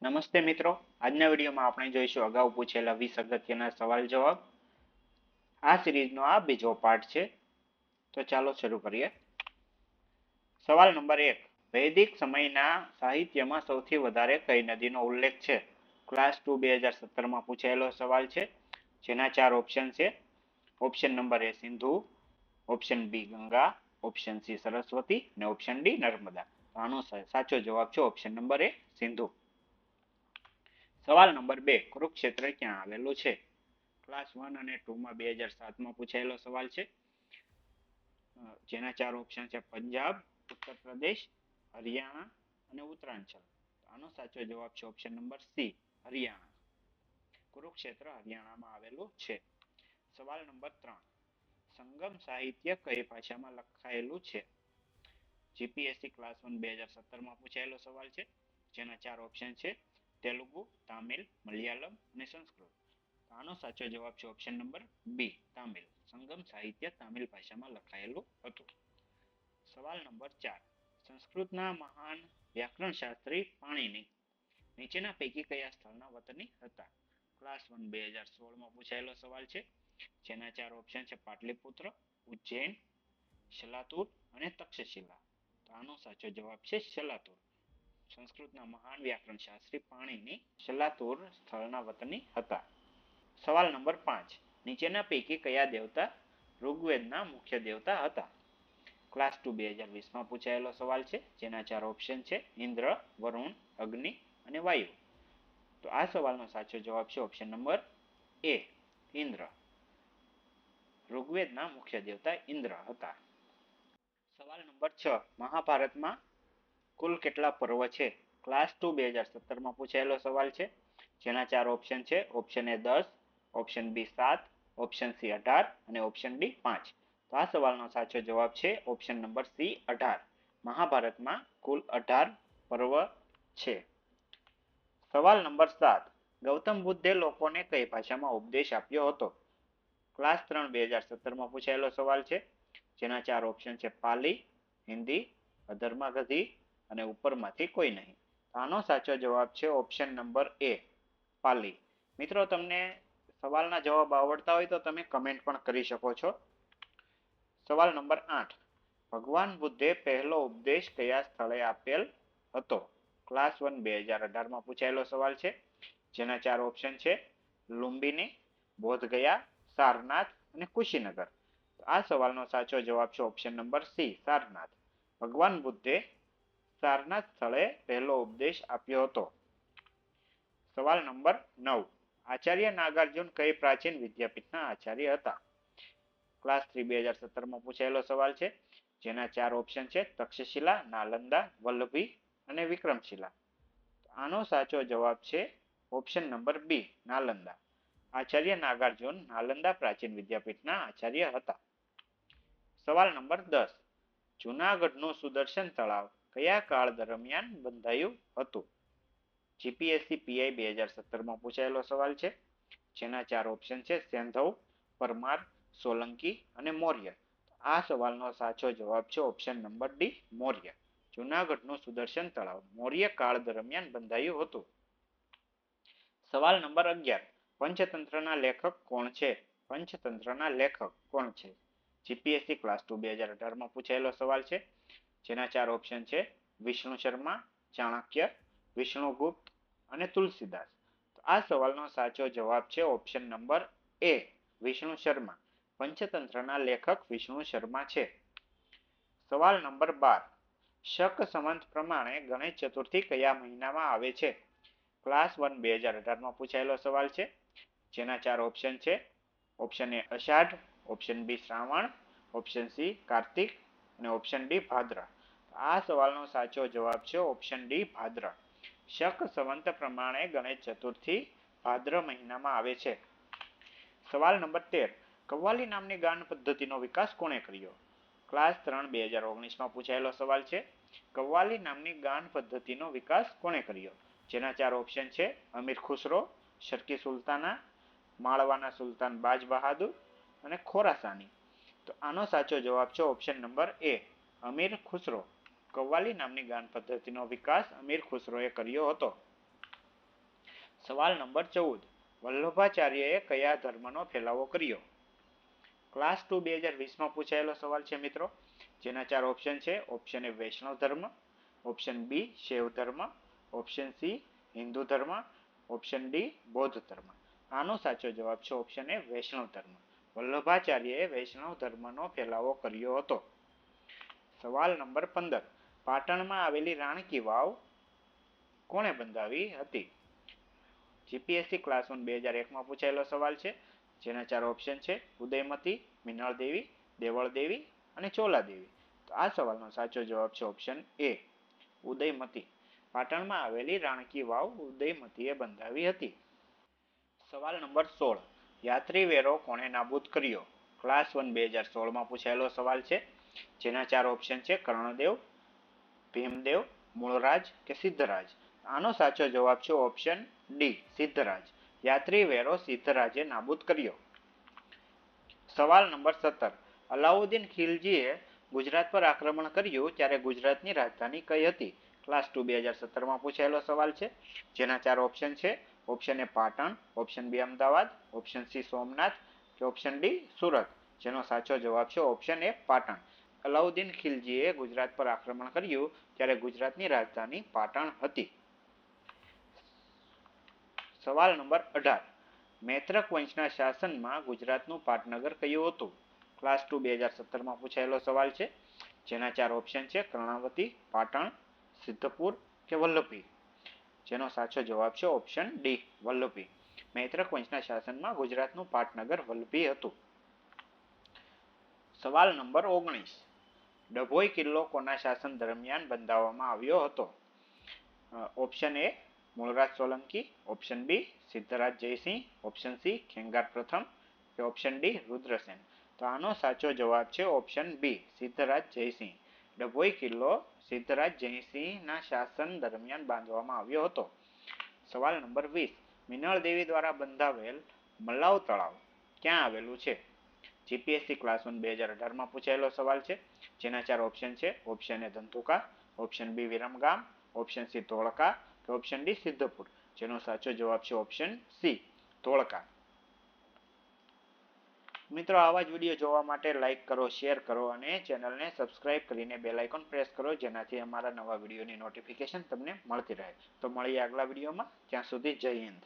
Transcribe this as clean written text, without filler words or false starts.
નમસ્તે મિત્રો, આજના વિડીયોમાં આપણે જોઈશું અગાઉ પૂછેલા 20 અગત્યના સવાલ જવાબ. આ સિરીઝનો આ બીજો પાર્ટ છે. તો ચાલો શરૂ કરીએ. સવાલ નંબર 1. વૈદિક સમયના સાહિત્યમાં સૌથી વધારે કઈ નદીનો ઉલ્લેખ છે? ક્લાસ 2 2017માં પૂછાયેલો સવાલ છે, જેના 4 ઓપ્શન છે. Option number A Sindhu, option B Ganga, option C Saraswati અને ઓપ્શન ડી નર્મદા. આનો સાચો જવાબ છે ઓપ્શન નંબર એ સિંધુ. સવાલ નંબર 2. કુરુક્ષેત્ર ક્યાં આવેલું છે? ક્લાસ 1 અને 2માં 2007માં પૂછાયેલો સવાલ છે, જેના 4 ઓપ્શન છે. પંજાબ, ઉત્તર પ્રદેશ, હરિયાણા અને ઉત્તરાંચલ. આનો સાચો જવાબ છે option number C, Haryana. Kurukshetra હરિયાણામાં આવેલું છે. સવાલ નંબર 3. સંગમ સાહિત્ય કઈ ભાષામાં લખાયેલું છે? જીપીએસસી ક્લાસ 1 2017માં પૂછાયેલો સવાલ છે, જેના 4 ઓપ્શન છે. તેલુગુ, તામિલ, મલયાલમ અને સંસ્કૃત. આનો સાચો જવાબ છે ઓપ્શન નંબર બી, તામિલ. સંગમ સાહિત્ય તામિલ ભાષામાં લખાયેલું હતું. સવાલ નંબર 4. સંસ્કૃતના મહાન વ્યાકરણ શાસ્ત્રી પાણિની નીચેના પૈકી કયા સ્થળના વતની હતા? ક્લાસ 1 2016માં પૂછાયેલો સવાલ છે, જેના 4 ઓપ્શન છે. પાટલીપુત્ર, ઉજ્જૈન, શલાતુર અને તક્ષશિલા. તો આનો સાચો જવાબ છે શલાતુર. સંસ્કૃતના મહાન વ્યાકરણ શાસ્ત્રી પાણીની શલાતુર સ્થળના વતની હતા. સવાલ નંબર 5. નીચેના પૈકી કયા દેવતા ઋગ્વેદના મુખ્ય દેવતા હતા? ક્લાસ 2 2020માં પૂછાયેલો સવાલ છે, જેના 4 ઓપ્શન છે. ઇન્દ્ર, વરુણ, અગ્નિ અને વાયુ. તો આ સવાલનો સાચો જવાબ છે ઓપ્શન નંબર એ, ઇન્દ્ર. ઋગ્વેદના મુખ્ય દેવતા ઇન્દ્ર હતા. સવાલ નંબર 6. મહાભારતમાં કુલ કેટલા પર્વ છે? ક્લાસ 2 2017માં પૂછાયેલો સવાલ છે, જેના 4 ઓપ્શન છે. Option A 10, option B 7, option C 18 અને ઓપ્શન ડી 5. તો આ સવાલનો સાચો જવાબ છે ઓપ્શન નંબર સી, 18. મહાભારતમાં કુલ 18 પર્વ છે. સવાલ નંબર 7. ગૌતમ બુદ્ધે લોકોને કઈ ભાષામાં ઉપદેશ આપ્યો હતો? ક્લાસ 3 2017માં પૂછાયેલો સવાલ છે, જેના 4 ઓપ્શન છે. પાલી, હિન્દી, અધર્માગધી અને ઉપરમાંથી કોઈ નહીં. આનો સાચો જવાબ છે ઓપ્શન નંબર એ, પાલી. મિત્રો, તમને સવાલના જવાબ આવડતા હોય તો તમે કમેન્ટ પણ કરી શકો છો. સવાલ નંબર 8. ભગવાન બુદ્ધે પહેલો ઉપદેશ કયા સ્થળે આપેલ હતો? ક્લાસ 1 2018માં પૂછાયેલો સવાલ છે, જેના 4 ઓપ્શન છે. લુંબિની, બોધગયા, સારનાથ અને કુશીનગર. આ સવાલનો સાચો જવાબ છે ઓપ્શન નંબર સી, સારનાથ. ભગવાન બુદ્ધે સારનાથ સ્થળે પહેલો ઉપદેશ આપ્યો હતો. સવાલ નંબર 9. આચાર્ય નાગાર્જુન કઈ પ્રાચીન વિદ્યાપીઠના આચાર્ય હતા? ક્લાસ 3 2017માં પૂછાયેલો સવાલ છે, જેના 4 ઓપ્શન છે. તક્ષશિલા, નાલંદા, વલ્લભી અને વિક્રમશિલા. આનો સાચો જવાબ છે ઓપ્શન નંબર બી, નાલંદા. આચાર્ય નાગાર્જુન નાલંદા પ્રાચીન વિદ્યાપીઠના આચાર્ય હતા. સવાલ નંબર 10. જૂનાગઢનું સુદર્શન તળાવ કયા કાળ દરમિયાન બંધાયું હતું? જીપીએસસી પીઆઈ 2017માં પૂછાયેલો સવાલ છે, જેના 4 ઓપ્શન છે. સેંધવ, પરમાર, સોલંકી અને મૌર્ય. આ સવાલનો સાચો જવાબ છે ઓપ્શન નંબર ડી, મૌર્ય. જૂનાગઢનું સુદર્શન તળાવ મૌર્ય કાળ દરમિયાન બંધાયું હતું. સવાલ નંબર 11. પંચતંત્રના લેખક કોણ છે? પંચતંત્રના લેખક કોણ છે? જીપીએસસી ક્લાસ 2 2018માં પૂછાયેલો સવાલ છે, જેના 4 ઓપ્શન છે. વિષ્ણુ શર્મા, ચાણક્ય, વિષ્ણુગુપ્ત અને તુલસીદાસ. તો આ સવાલનો સાચો જવાબ છે ઓપ્શન નંબર એ, વિષ્ણુ શર્મા. પંચતંત્રના લેખક વિષ્ણુ શર્મા છે. સવાલ નંબર 12. શક સંવત પ્રમાણે ગણેશ ચતુર્થી કયા મહિનામાં આવે છે? ક્લાસ 1 2018માં પૂછાયેલો સવાલ છે, જેના 4 ઓપ્શન છે. Option A Ashadh, option B Shravan, option C Kartik અને ઓપ્શન ડી ભાદ્ર. આ સવાલનો સાચો જવાબ છે ઓપ્શન ડી, ભાદ્ર. શક સંવત પ્રમાણે ગણેશ ચતુર્થી ભાદ્ર મહિનામાં આવે છે. સવાલ નંબર 13. કવ્વાલી નામની ગાન પદ્ધતિનો વિકાસ કોણે કર્યો? ક્લાસ 3 2019માં પૂછાયેલો સવાલ છે, કવ્વાલી નામની ગાન પદ્ધતિનો વિકાસ કોણે કર્યો? જેના 4 ઓપ્શન છે. અમીર ખુસરો, શર્કી સુલતાના, માળવાના સુલતાન બાજ બહાદુર અને ખોરાસાની. તો આનો સાચો જવાબ છે ઓપ્શન નંબર એ, અમીર ખુસરો. કવ્વાલી નામની ગાન પદ્ધતિનો વિકાસ અમીર ખુસરોએ કર્યો હતો. સવાલ નંબર 14. વલ્લભાચાર્યએ કયા ધર્મનો ફેલાવો કર્યો? ક્લાસ 2 2020માં પૂછાયેલો સવાલ છે મિત્રો, જેના 4 ઓપ્શન છે. ઓપ્શન એ વૈષ્ણવ ધર્મ, ઓપ્શન બી શૈવ ધર્મ, ઓપ્શન સી હિન્દુ ધર્મ, ઓપ્શન ડી બૌદ્ધ ધર્મ. આનો સાચો જવાબ છે ઓપ્શન એ વૈષ્ણવ ધર્મ. વલ્લભાચાર્યએ વૈષ્ણવ ધર્મનો ફેલાવો કર્યો હતો. સવાલ નંબર 15. પાટણમાં આવેલી રાણકી વાવ કોણે બંધાવી હતી? જીપીએસસી ક્લાસ 1 2001માં પૂછાયેલો સવાલ છે, જેના 4 ઓપ્શન છે. ઉદયમતી, મિનળ દેવી, દેવળ દેવી અને ચોલા દેવી. તો આ સવાલનો સાચો જવાબ છે ઓપ્શન એ ઉદયમતી. પાટણમાં આવેલી રાણકી વાવ ઉદયમતીએ બંધાવી હતી. સવાલ નંબર 16. યાત્રી વેરો કોણે નાબૂદ કર્યો? ક્લાસ 1 2016માં પૂછાયેલો સવાલ છે, જેના 4 ઓપ્શન છે. કર્ણદેવ, ભીમદેવ, મૂળરાજ કે સિદ્ધરાજ. આનો સાચો જવાબ છે ઓપ્શન ડી સિદ્ધરાજ. યાત્રી વેરો સિદ્ધરાજે નાબૂદ કર્યો. સવાલ નંબર 17. અલાઉદ્દીન ખિલજીએ ગુજરાત પર આક્રમણ કર્યું ત્યારે ગુજરાતની રાજધાની કઈ હતી? ક્લાસ 2 2017માં પૂછાયેલો સવાલ છે, જેના 4 ઓપ્શન છે. Option A Patan, option B Ahmedabad, option C Somnath કે ઓપ્શન ડી સુરત. જેનો સાચો જવાબ છે ઓપ્શન એ પાટણ. અલાઉદ્દીન ખિલજીએ ગુજરાત પર આક્રમણ કર્યું ત્યારે ગુજરાતની રાજધાની પાટણ હતી. સવાલ નંબર 18. મૈત્રક વંશના શાસનમાં ગુજરાતનું પાટનગર કયું હતું? ક્લાસ 2 2017માં પૂછાયેલો સવાલ છે, જેના 4 ઓપ્શન છે. કર્ણાવતી, પાટણ, સિદ્ધપુર કે વલ્લભી. જેનો સાચો જવાબ છે ઓપ્શન ડી વલ્લભી. મૈત્રક વંશના શાસનમાં ગુજરાતનું પાટનગર વલ્લભી હતું. સવાલ નંબર 19. ડભોઈ કિલ્લો કોના શાસન દરમિયાન બંધાવવામાં આવ્યો હતો? Option A Mulraj Solanki, option B Siddhraj Jaysinh, option C Khengar પ્રથમ કે ઓપ્શન ડી રુદ્રસેન. તો આનો સાચો જવાબ છે ઓપ્શન બી સિદ્ધરાજ જયસિંહ. ડભોઈ કિલ્લો સિદ્ધરાજ જયસિંહના શાસન દરમિયાન બાંધવામાં આવ્યો હતો. સવાલ નંબર 20. મિનળ દેવી દ્વારા બંધાવેલ મલાવ તળાવ ક્યાં આવેલું છે? જીપીએસસી ક્લાસ 1 2018માં પૂછાયેલો સવાલ છે, જેના 4 ઓપ્શન છે. Option A Dhandhuka, option B Viramgam, option C Dholka કે ઓપ્શન ડી સિદ્ધપુર. જેનો સાચો જવાબ છે ઓપ્શન સી ધોળકા. મિત્રો, આવા જ વિડીયો જોવા માટે લાઇક કરો, શેર કરો અને ચેનલને સબસ્ક્રાઇબ કરીને બેલ આઇકોન પ્રેસ કરો, જેનાથી અમારા નવા વિડીયોની નોટિફિકેશન તમને મળતી રહે. તો મળીએ આગલા વિડીયોમાં. ત્યાં સુધી જય હિન્દ.